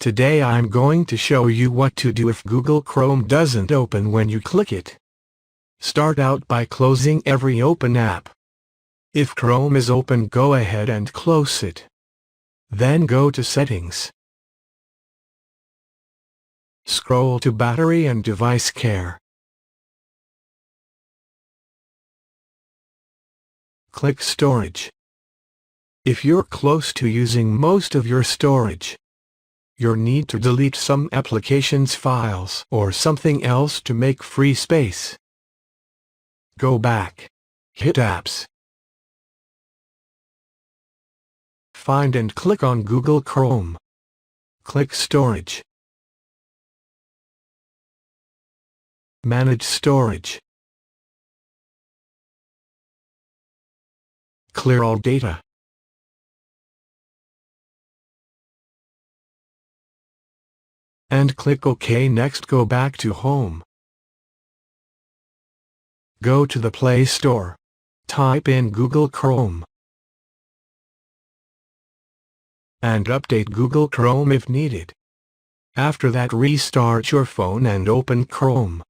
Today I'm going to show you what to do if Google Chrome doesn't open when you click it. Start out by closing every open app. If Chrome is open, go ahead and close it. Then go to Settings. Scroll to Battery and Device Care. Click Storage. If you're close to using most of your storage, you'll need to delete some applications files or something else to make free space. Go back. Hit Apps. Find and click on Google Chrome. Click Storage. Manage Storage. Clear all data. And click OK. Next, go back to Home. Go to the Play Store. Type in Google Chrome. And update Google Chrome if needed. After that, restart your phone and open Chrome.